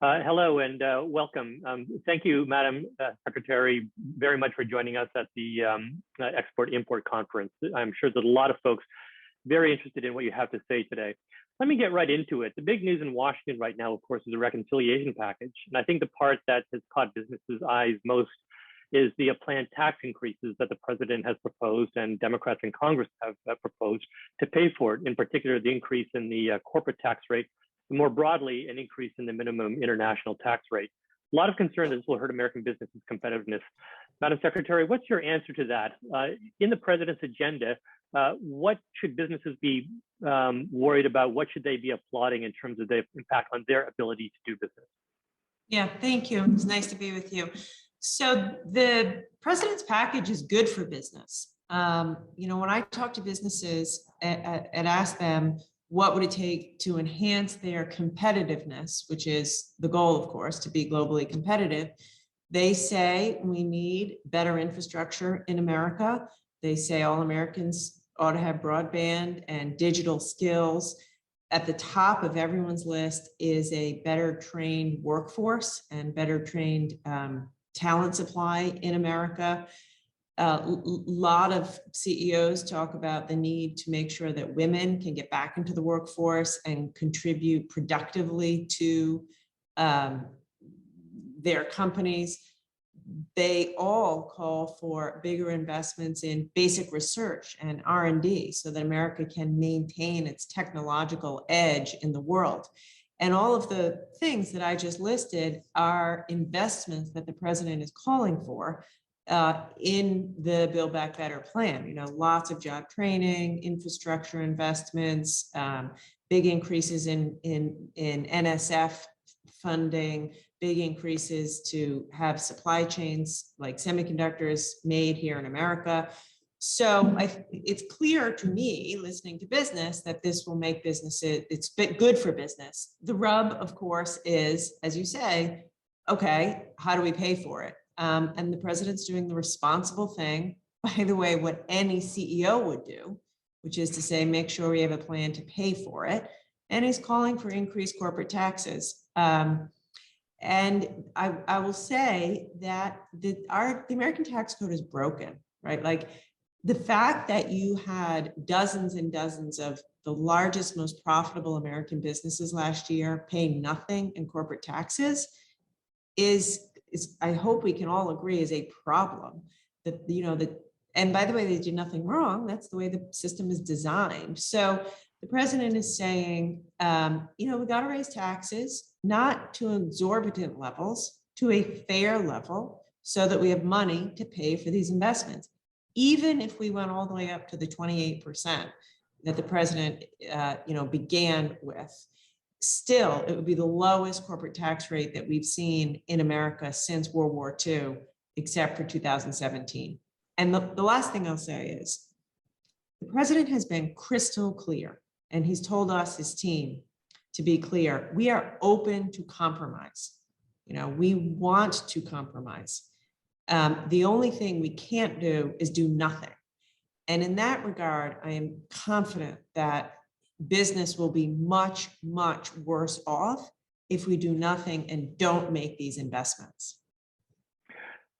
Hello and welcome. Thank you, Madam Secretary, very much for joining us at the Export-Import Conference. I'm sure there's a lot of folks very interested in what you have to say today. Let me get right into it. The big news in Washington right now, of course, is the reconciliation package. And I think the part that has caught businesses' eyes most is the planned tax increases that the president has proposed and Democrats in Congress have proposed to pay for it, in particular, the increase in the corporate tax rate, more broadly, an increase in the minimum international tax rate. A lot of concern that this will hurt American businesses' competitiveness. Madam Secretary, what's your answer to that? In the president's agenda, what should businesses be worried about? What should they be applauding in terms of the impact on their ability to do business? Yeah, thank you. It's nice to be with you. So the president's package is good for business. When I talk to businesses and ask them, what would it take to enhance their competitiveness, which is the goal, of course, to be globally competitive? They say we need better infrastructure in America. They say all Americans ought to have broadband and digital skills. At the top of everyone's list is a better trained workforce and better trained talent supply in America. A lot of CEOs talk about the need to make sure that women can get back into the workforce and contribute productively to their companies. They all call for bigger investments in basic research and R&D so that America can maintain its technological edge in the world. And all of the things that I just listed are investments that the president is calling for in the Build Back Better plan. Lots of job training, infrastructure investments, big increases in NSF funding, big increases to have supply chains like semiconductors made here in America. So it's clear to me, listening to business, that this will make businesses, it's good for business. The rub, of course, is, as you say, okay, how do we pay for it? And the president's doing the responsible thing, by the way, what any CEO would do, which is to say, make sure we have a plan to pay for it. And he's calling for increased corporate taxes. And I will say that the American tax code is broken, right? Like the fact that you had dozens and dozens of the largest, most profitable American businesses last year paying nothing in corporate taxes is I hope we can all agree is a problem. And by the way, they did nothing wrong. That's the way the system is designed. So the president is saying, we got to raise taxes, not to exorbitant levels, to a fair level, so that we have money to pay for these investments. Even if we went all the way up to the 28% that the president, began with, still, it would be the lowest corporate tax rate that we've seen in America since World War II, except for 2017. And the last thing I'll say is, the president has been crystal clear, and he's told us, his team, to be clear, we are open to compromise. We want to compromise. The only thing we can't do is do nothing. And in that regard, I am confident that business will be much, much worse off if we do nothing and don't make these investments.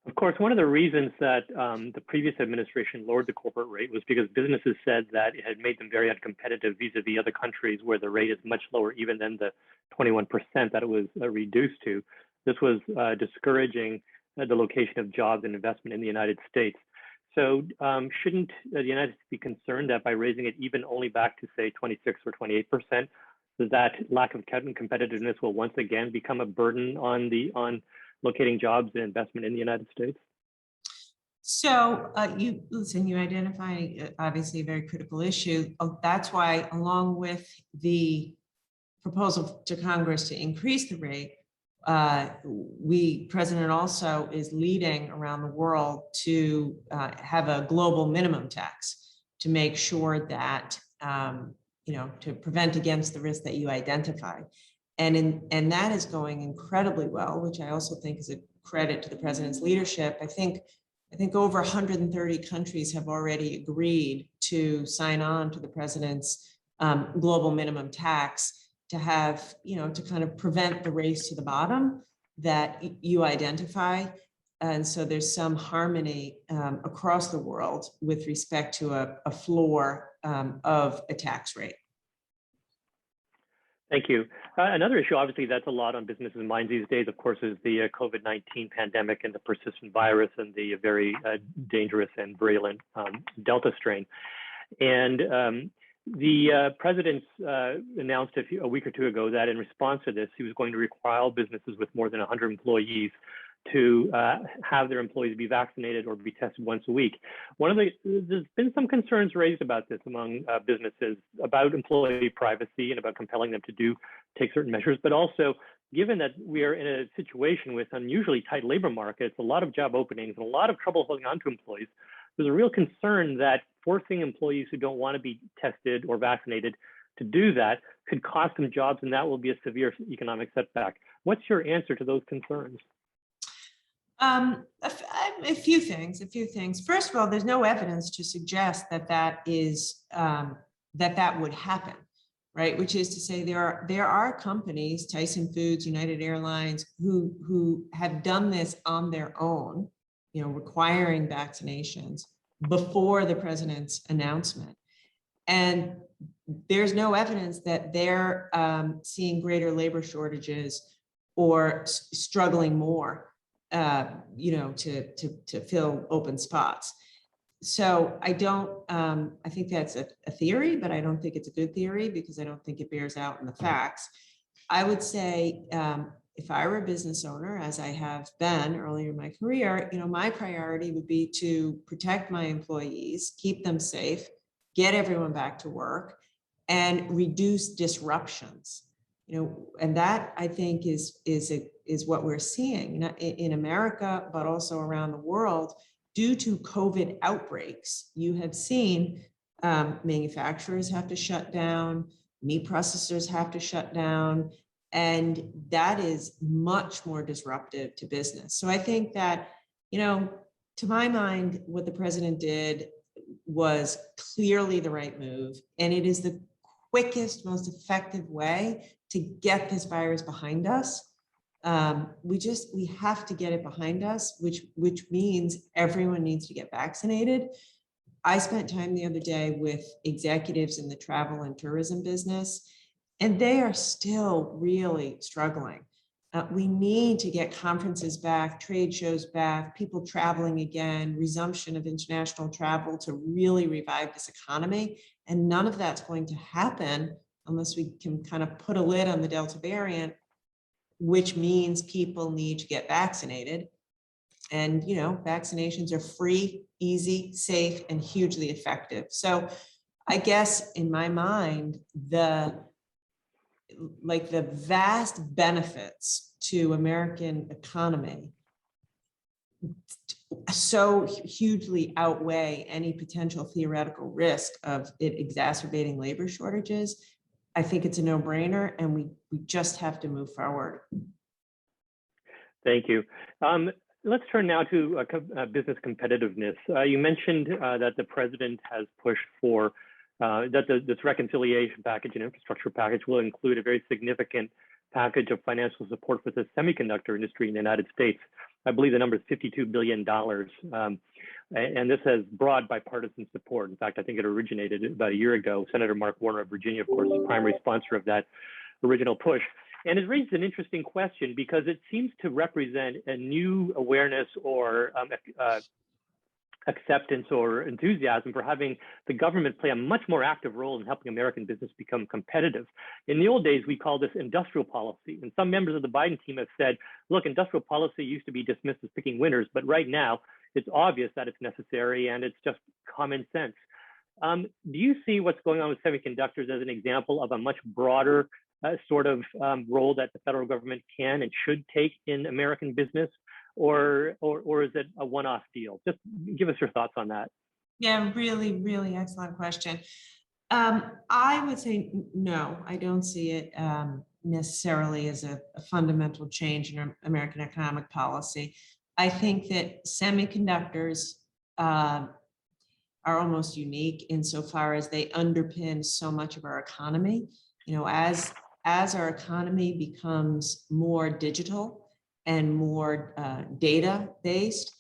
Of course, one of the reasons that the previous administration lowered the corporate rate was because businesses said that it had made them very uncompetitive vis-a-vis other countries where the rate is much lower even than the 21% that it was reduced to. This was discouraging the location of jobs and investment in the United States. So shouldn't the United States be concerned that by raising it even only back to, say, 26 or 28%, that lack of competitiveness will once again become a burden on locating jobs and investment in the United States? So you identify obviously a very critical issue. That's why, along with the proposal to Congress to increase the rate, President also is leading around the world to have a global minimum tax to make sure that, to prevent against the risk that you identify. And that is going incredibly well, which I also think is a credit to the president's leadership. I think over 130 countries have already agreed to sign on to the president's global minimum tax to have, to kind of prevent the race to the bottom that you identify. And so there's some harmony across the world with respect to a floor of a tax rate. Thank you. Another issue, obviously, that's a lot on businesses' minds these days, of course, is the COVID-19 pandemic and the persistent virus and the very dangerous and virulent Delta strain. And the president announced a week or two ago that in response to this, he was going to require businesses with more than 100 employees to have their employees be vaccinated or be tested once a week. There's been some concerns raised about this among businesses about employee privacy and about compelling them to take certain measures, but also given that we are in a situation with unusually tight labor markets, a lot of job openings, and a lot of trouble holding on to employees, there's a real concern that forcing employees who don't want to be tested or vaccinated to do that could cost them jobs, and that will be a severe economic setback. What's your answer to those concerns? A few things. First of all, there's no evidence to suggest that that would happen, right? Which is to say, there are companies, Tyson Foods, United Airlines, who have done this on their own, requiring vaccinations before the president's announcement, and there's no evidence that they're seeing greater labor shortages or struggling more. To fill open spots. So I think that's a theory, but I don't think it's a good theory because I don't think it bears out in the facts. I would say if I were a business owner, as I have been earlier in my career, my priority would be to protect my employees, keep them safe, get everyone back to work, and reduce disruptions. And that I think is what we're seeing in America, but also around the world. Due to COVID outbreaks, you have seen manufacturers have to shut down, meat processors have to shut down, and that is much more disruptive to business. So I think that, to my mind, what the president did was clearly the right move, and it is the quickest, most effective way to get this virus behind us. We have to get it behind us, which means everyone needs to get vaccinated. I spent time the other day with executives in the travel and tourism business, and they are still really struggling. We need to get conferences back, trade shows back, people traveling again, resumption of international travel to really revive this economy. And none of that's going to happen unless we can kind of put a lid on the Delta variant, which means people need to get vaccinated. And, vaccinations are free, easy, safe, and hugely effective. So I guess in my mind, the vast benefits to American economy so hugely outweigh any potential theoretical risk of it exacerbating labor shortages. I think it's a no-brainer, and we just have to move forward. Thank you. Let's turn now to business competitiveness. You mentioned that the president has pushed for that this reconciliation package and infrastructure package will include a very significant package of financial support for the semiconductor industry in the United States. I believe the number is $52 billion. And this has broad bipartisan support. In fact, I think it originated about a year ago. Senator Mark Warner of Virginia, of course, the primary sponsor of that original push. And it raises an interesting question because it seems to represent a new awareness or acceptance or enthusiasm for having the government play a much more active role in helping American business become competitive. In the old days, we called this industrial policy. And some members of the Biden team have said, look, industrial policy used to be dismissed as picking winners, but right now it's obvious that it's necessary and it's just common sense. Do you see what's going on with semiconductors as an example of a much broader sort of role that the federal government can and should take in American business? Or is it a one-off deal? Just give us your thoughts on that. Yeah, really, really excellent question. I would say no, I don't see it necessarily as a fundamental change in American economic policy. I think that semiconductors are almost unique insofar as they underpin so much of our economy. As as our economy becomes more digital and more data-based,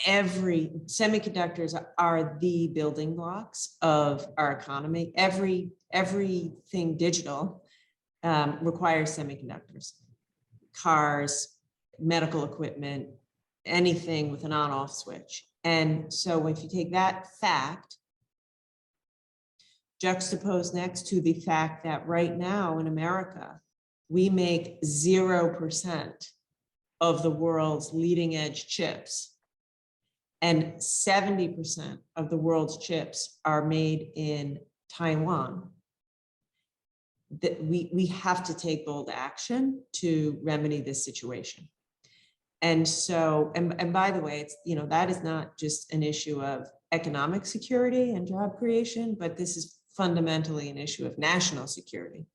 semiconductors are the building blocks of our economy. Everything digital requires semiconductors. Cars, medical equipment, anything with an on-off switch. And so if you take that fact, juxtaposed next to the fact that right now in America, we make 0% of the world's leading edge chips, and 70% of the world's chips are made in Taiwan, that we have to take bold action to remedy this situation. And so, and by the way, it's, that is not just an issue of economic security and job creation, but this is fundamentally an issue of national security.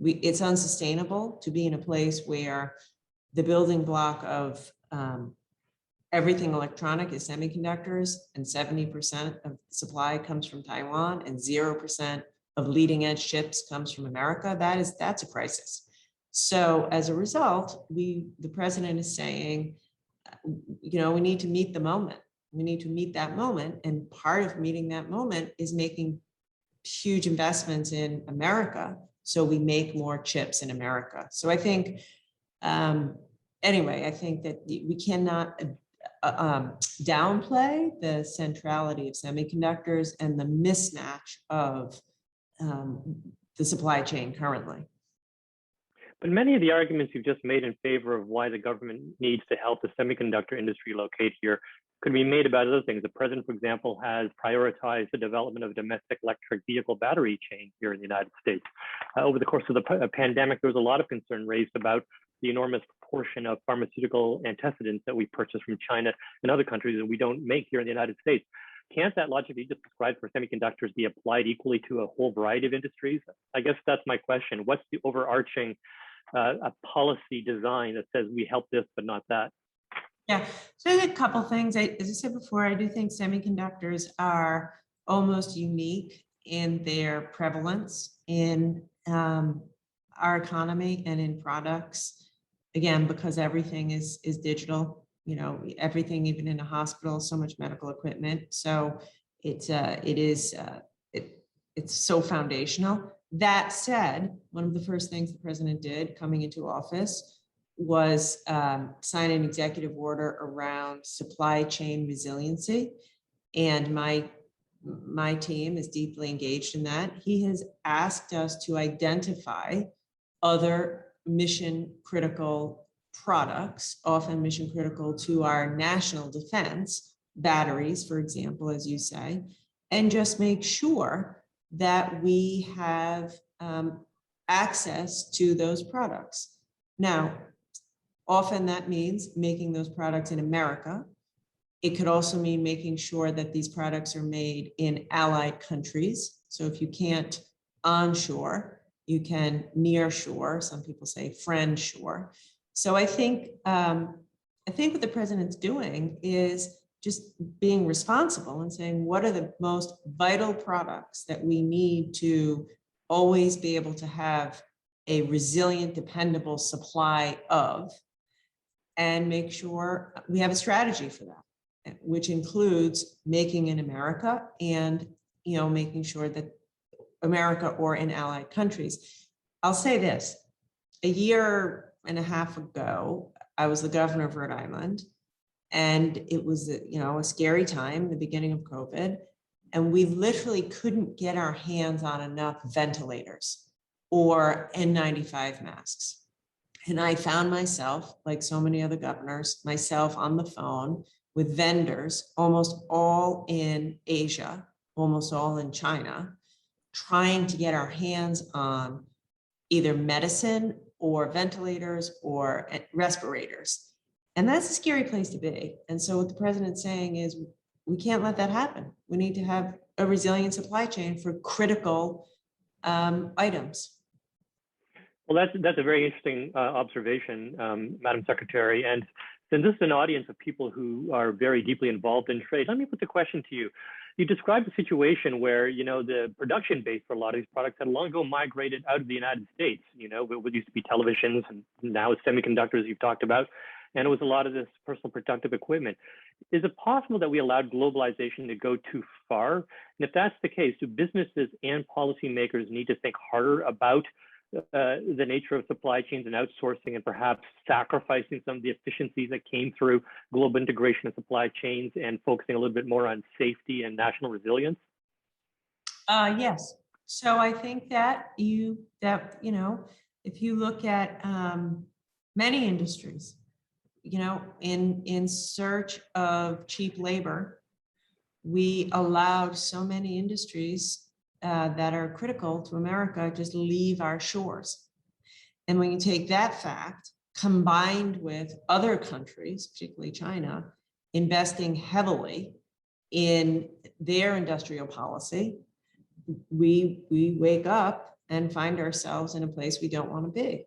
It's unsustainable to be in a place where the building block of everything electronic is semiconductors, and 70% of supply comes from Taiwan, and 0% of leading edge chips comes from America. That's a crisis. So as a result, the president is saying, we need to meet the moment. We need to meet that moment. And part of meeting that moment is making huge investments in America, so we make more chips in America. So I think, anyway, I think that we cannot downplay the centrality of semiconductors and the mismatch of the supply chain currently. But many of the arguments you've just made in favor of why the government needs to help the semiconductor industry locate here could be made about other things. The president, for example, has prioritized the development of a domestic electric vehicle battery chain here in the United States. Over the course of the pandemic, there was a lot of concern raised about the enormous proportion of pharmaceutical antecedents that we purchase from China and other countries that we don't make here in the United States. Can't that logic you just described for semiconductors be applied equally to a whole variety of industries? I guess that's my question. What's the overarching a policy design that says we help this but not that? Yeah, so there's a couple things. As I said before, I do think semiconductors are almost unique in their prevalence in our economy and in products. Again, because everything is digital, everything, even in a hospital, so much medical equipment. So it's so foundational. That said, one of the first things the president did coming into office was sign an executive order around supply chain resiliency. And my team is deeply engaged in that. He has asked us to identify other mission critical products, often mission critical to our national defense, batteries, for example, as you say, and just make sure that we have access to those products. Now, often that means making those products in America. It could also mean making sure that these products are made in allied countries. So if you can't onshore, you can near shore. Some people say friend shore. So I think what the president's doing is just being responsible and saying, what are the most vital products that we need to always be able to have a resilient, dependable supply of, and make sure we have a strategy for that, which includes making in America and making sure that America or in allied countries. I'll say this, a year and a half ago, I was the governor of Rhode Island, and it was a scary time, the beginning of COVID, and we literally couldn't get our hands on enough ventilators or N95 masks. And I found myself, like so many other governors, myself on the phone with vendors, almost all in Asia, almost all in China, trying to get our hands on either medicine or ventilators or respirators. And that's a scary place to be. And so what the president's saying is, we can't let that happen. We need to have a resilient supply chain for critical items. Well, that's a very interesting observation, Madam Secretary. And since this is an audience of people who are very deeply involved in trade, let me put the question to you. You described a situation where, the production base for a lot of these products had long ago migrated out of the United States. What used to be televisions and now it's semiconductors you've talked about. And it was a lot of this personal protective equipment. Is it possible that we allowed globalization to go too far? And if that's the case, do businesses and policymakers need to think harder about the nature of supply chains and outsourcing and perhaps sacrificing some of the efficiencies that came through global integration of supply chains and focusing a little bit more on safety and national resilience? Yes. So I think that if you look at many industries, in search of cheap labor, we allowed so many industries that are critical to America just leave our shores. And when you take that fact combined with other countries, particularly China, investing heavily in their industrial policy, we wake up and find ourselves in a place we don't want to be,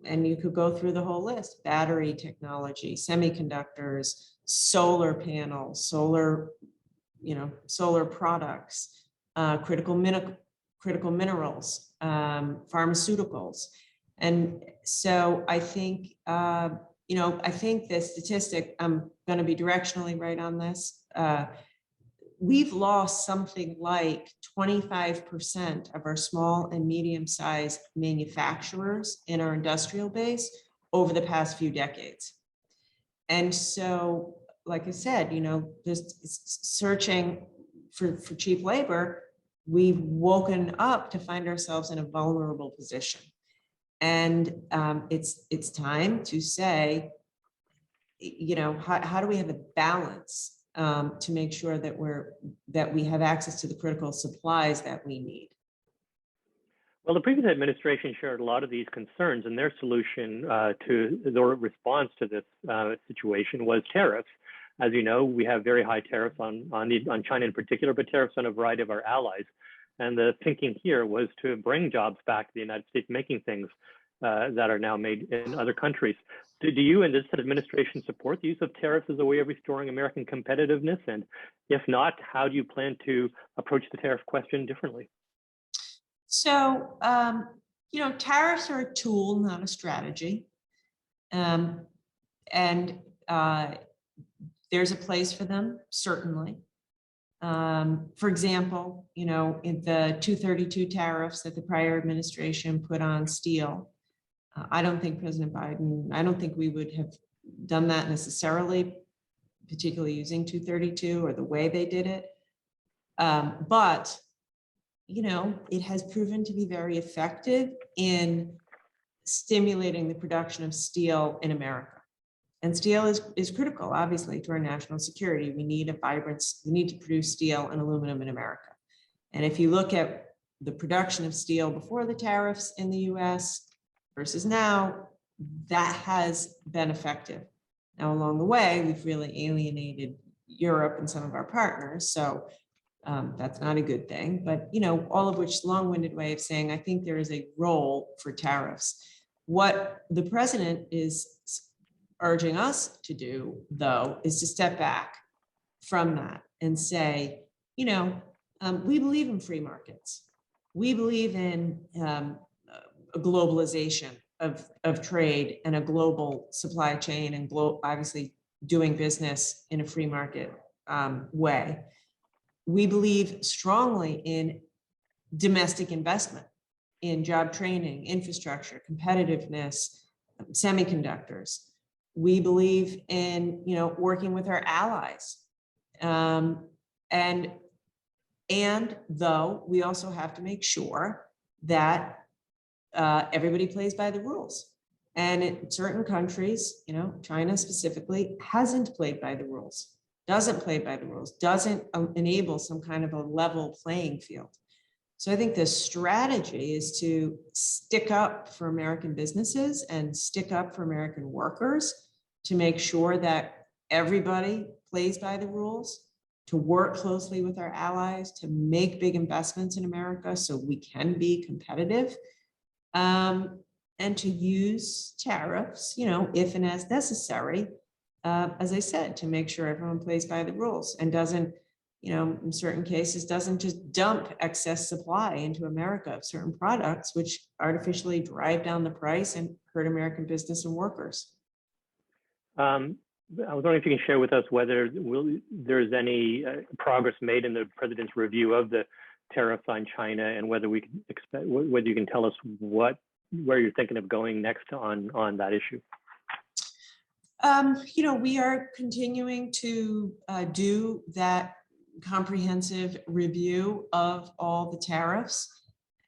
and you could go through the whole list: battery technology, semiconductors, solar panels, solar products, critical minerals, pharmaceuticals. And so I think, I think the statistic, I'm going to be directionally right on this. We've lost something like 25% of our small and medium-sized manufacturers in our industrial base over the past few decades. And so, like I said, just searching for cheap labor, we've woken up to find ourselves in a vulnerable position. And it's time to say, how do we have a balance to make sure that we have access to the critical supplies that we need? Well, the previous administration shared a lot of these concerns, and their solution to their response to this situation was tariffs. As you know, we have very high tariffs on China in particular, but tariffs on a variety of our allies. And the thinking here was to bring jobs back to the United States, making things that are now made in other countries. Do you and this administration support the use of tariffs as a way of restoring American competitiveness? And if not, how do you plan to approach the tariff question differently? So, tariffs are a tool, not a strategy. There's a place for them, certainly. For example, in the 232 tariffs that the prior administration put on steel, I don't think President Biden, I don't think we would have done that necessarily, particularly using 232 or the way they did it. But, it has proven to be very effective in stimulating the production of steel in America. And steel is critical, obviously, to our national security. We need to produce steel and aluminum in America. And if you look at the production of steel before the tariffs in the US versus now, that has been effective. Now, along the way, we've really alienated Europe and some of our partners. So that's not a good thing. But, all of which long-winded way of saying, I think there is a role for tariffs. What the president is urging us to do, though, is to step back from that and say, we believe in free markets. We believe in a globalization of trade and a global supply chain and obviously doing business in a free market way. We believe strongly in domestic investment, in job training, infrastructure, competitiveness, semiconductors. We believe in, working with our allies. And though we also have to make sure that everybody plays by the rules. And in certain countries, China specifically hasn't played by the rules, doesn't play by the rules, doesn't enable some kind of a level playing field. So I think the strategy is to stick up for American businesses and stick up for American workers to make sure that everybody plays by the rules, to work closely with our allies, to make big investments in America so we can be competitive, and to use tariffs, if and as necessary, as I said, to make sure everyone plays by the rules and doesn't in certain cases, doesn't just dump excess supply into America of certain products, which artificially drive down the price and hurt American business and workers. I was wondering if you can share with us whether there's any progress made in the president's review of the tariffs on China, and whether we can expect, whether you can tell us where you're thinking of going next on that issue. We are continuing to do that comprehensive review of all the tariffs.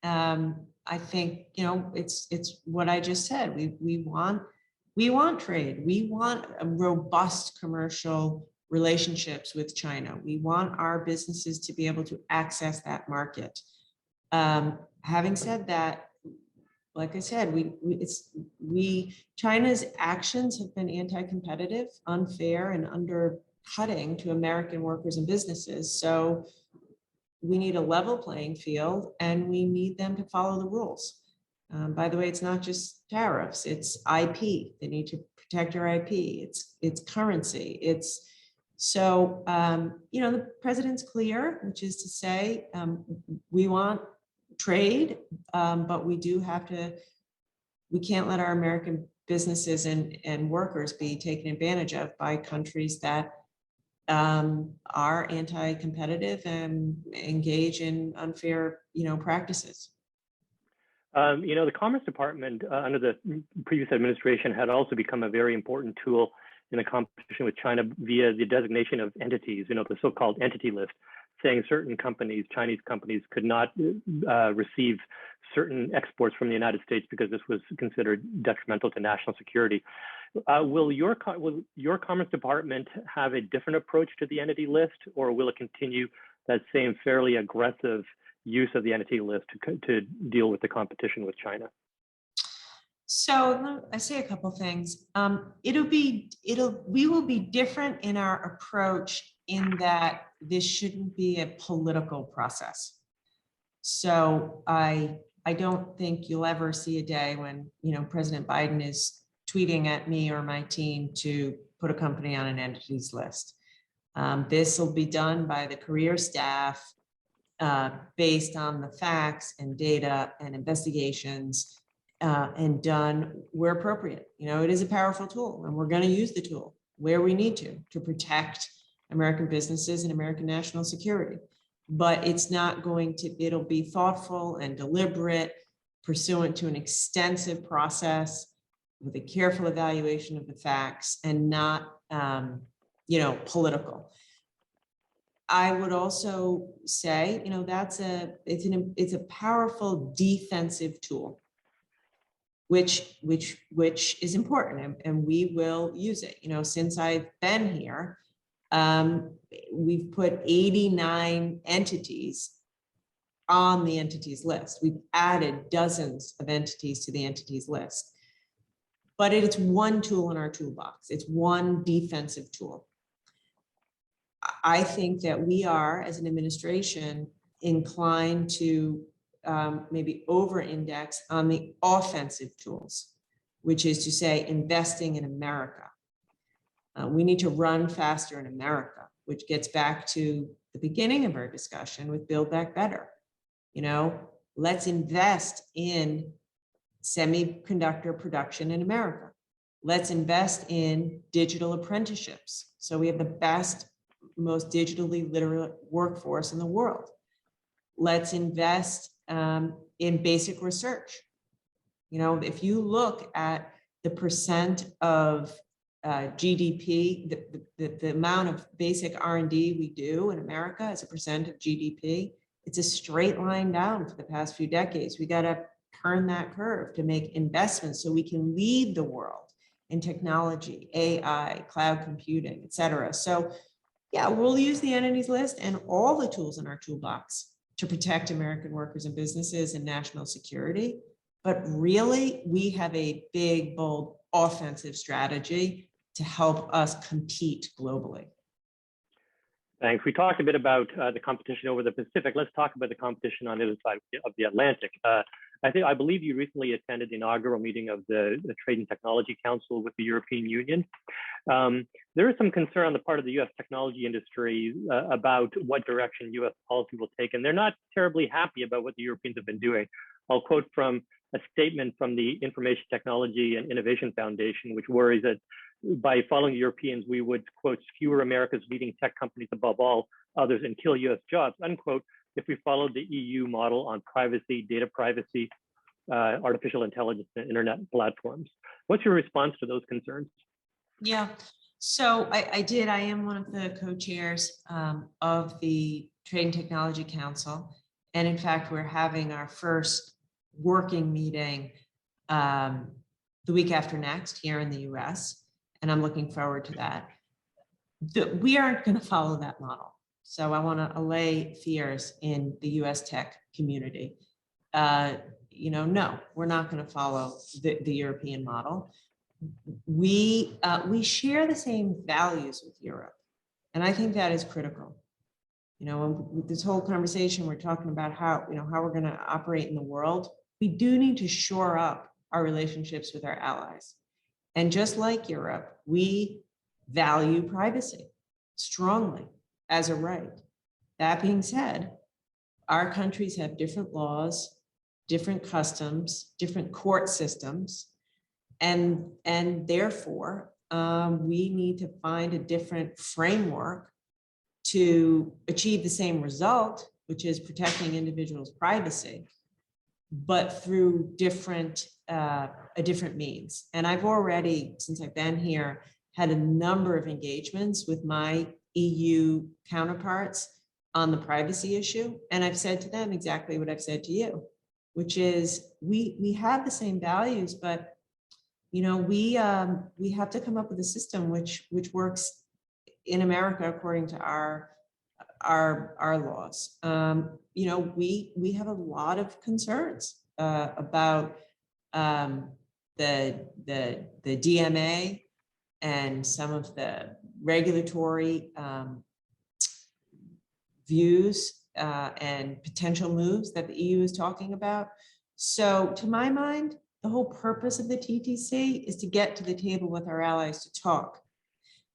I think, it's what I just said. We want trade. We want a robust commercial relationships with China. We want our businesses to be able to access that market. Having said that, like I said, China's actions have been anti-competitive, unfair, and undercutting to American workers and businesses. So we need a level playing field, and we need them to follow the rules. By the way, it's not just tariffs, it's IP. They need to protect your IP. It's currency. The president's clear, which is to say, we want trade, but we can't let our American businesses and workers be taken advantage of by countries that are anti-competitive and engage in unfair, practices. The Commerce Department under the previous administration had also become a very important tool in the competition with China via the designation of entities, the so-called entity list, saying certain companies, Chinese companies, could not receive certain exports from the United States because this was considered detrimental to national security. Will your Commerce Department have a different approach to the entity list, or will it continue that same fairly aggressive use of the entity list to deal with the competition with China? So I say a couple things. We will be different in our approach in that this shouldn't be a political process. So I don't think you'll ever see a day when, President Biden is tweeting at me or my team to put a company on an entities list. This will be done by the career staff based on the facts and data and investigations, and done where appropriate. It is a powerful tool, and we're going to use the tool where we need to protect American businesses and American national security. But it's not going to, it'll be thoughtful and deliberate, pursuant to an extensive process with a careful evaluation of the facts, and not, political. I would also say, it's a powerful defensive tool, which is important, and we will use it. Since I've been here, we've put 89 entities on the entities list. We've added dozens of entities to the entities list, but it's one tool in our toolbox. It's one defensive tool. I think that we are, as an administration, inclined to maybe over-index on the offensive tools, which is to say, investing in America. We need to run faster in America, which gets back to the beginning of our discussion with Build Back Better. Let's invest in semiconductor production in America. Let's invest in digital apprenticeships, so we have the best, most digitally literate workforce in the world. Let's invest in basic research. If you look at the percent of GDP, the amount of basic R&D we do in America as a percent of GDP, it's a straight line down for the past few decades. We got to turn that curve to make investments so we can lead the world in technology, AI, cloud computing, et cetera. So yeah, we'll use the entities list and all the tools in our toolbox to protect American workers and businesses and national security. But really, we have a big, bold, offensive strategy to help us compete globally. Thanks. We talked a bit about the competition over the Pacific. Let's talk about the competition on the other side of the Atlantic. I believe you recently attended the inaugural meeting of the Trade and Technology Council with the European Union. There is some concern on the part of the U.S. technology industry about what direction U.S. policy will take, and they're not terribly happy about what the Europeans have been doing. I'll quote from a statement from the Information Technology and Innovation Foundation, which worries that by following the Europeans, we would, quote, skewer America's leading tech companies above all others and kill U.S. jobs, unquote, if we followed the EU model on privacy, data privacy, artificial intelligence, and internet platforms. What's your response to those concerns? Yeah, so I am one of the co-chairs of the Trade and Technology Council. And in fact, we're having our first working meeting the week after next here in the US. And I'm looking forward to that. We aren't going to follow that model. So I want to allay fears in the US tech community. No, we're not going to follow the European model. We share the same values with Europe. And I think that is critical. With this whole conversation, we're talking about how we're going to operate in the world. We do need to shore up our relationships with our allies. And just like Europe, we value privacy strongly as a right. That being said, our countries have different laws, different customs, different court systems, and therefore we need to find a different framework to achieve the same result, which is protecting individuals' privacy, but through a different means. And I've already, since I've been here, had a number of engagements with my EU counterparts on the privacy issue. And I've said to them exactly what I've said to you, which is we have the same values, but we have to come up with a system which works in America according to our laws. We have a lot of concerns about the DMA and some of the regulatory views and potential moves that the EU is talking about. So to my mind, the whole purpose of the TTC is to get to the table with our allies to talk,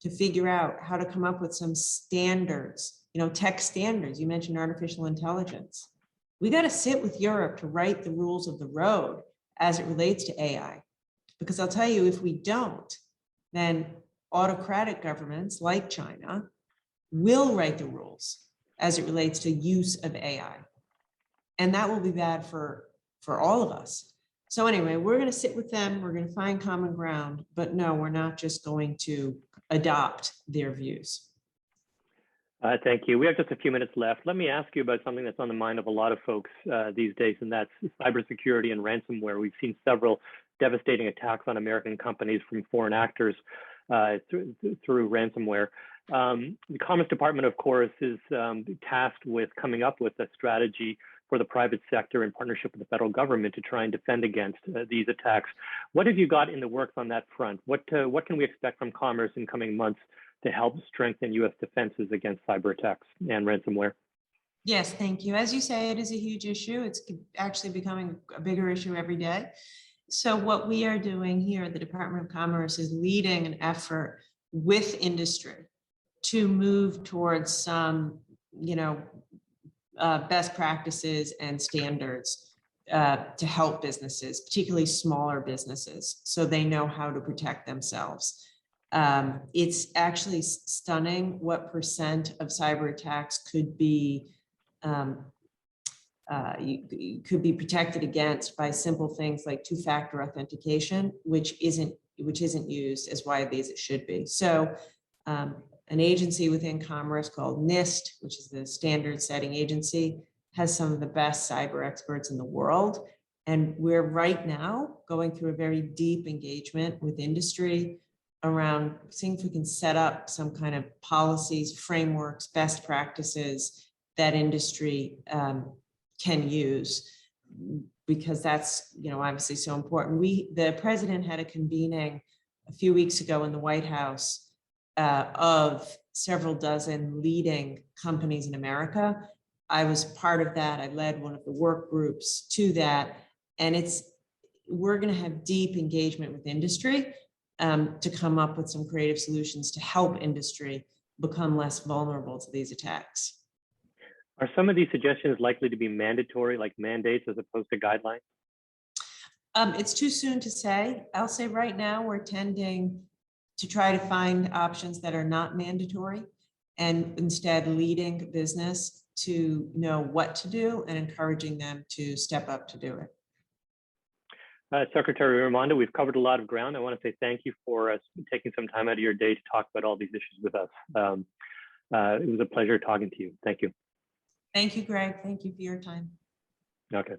to figure out how to come up with some standards, tech standards. You mentioned artificial intelligence. We got to sit with Europe to write the rules of the road as it relates to AI. Because I'll tell you, if we don't, then autocratic governments like China will write the rules as it relates to use of AI. And that will be bad for all of us. So anyway, we're going to sit with them. We're going to find common ground. But no, we're not just going to adopt their views. Thank you. We have just a few minutes left. Let me ask you about something that's on the mind of a lot of folks these days, and that's cybersecurity and ransomware. We've seen several devastating attacks on American companies from foreign actors through ransomware. The Commerce Department, of course, is tasked with coming up with a strategy for the private sector in partnership with the federal government to try and defend against these attacks. What have you got in the works on that front? What can we expect from Commerce in coming months to help strengthen U.S. defenses against cyber attacks and ransomware? Yes, thank you. As you say, it is a huge issue. It's actually becoming a bigger issue every day. So what we are doing here at the Department of Commerce is leading an effort with industry to move towards some, best practices and standards to help businesses, particularly smaller businesses, so they know how to protect themselves. It's actually stunning what percent of cyber attacks could be protected against by simple things like two-factor authentication, which isn't used as widely as it should be. So an agency within Commerce called NIST, which is the standard setting agency, has some of the best cyber experts in the world. And we're right now going through a very deep engagement with industry around seeing if we can set up some kind of policies, frameworks, best practices that industry can use, because that's obviously so important. The president had a convening a few weeks ago in the White House of several dozen leading companies in America. I was part of that. I led one of the work groups to that. And we're going to have deep engagement with industry to come up with some creative solutions to help industry become less vulnerable to these attacks. Are some of these suggestions likely to be mandatory, like mandates as opposed to guidelines? It's too soon to say. I'll say right now we're tending to try to find options that are not mandatory and instead leading business to know what to do and encouraging them to step up to do it. Secretary Raimondo, we've covered a lot of ground. I want to say thank you for taking some time out of your day to talk about all these issues with us. It was a pleasure talking to you. Thank you. Thank you, Greg. Thank you for your time. Okay.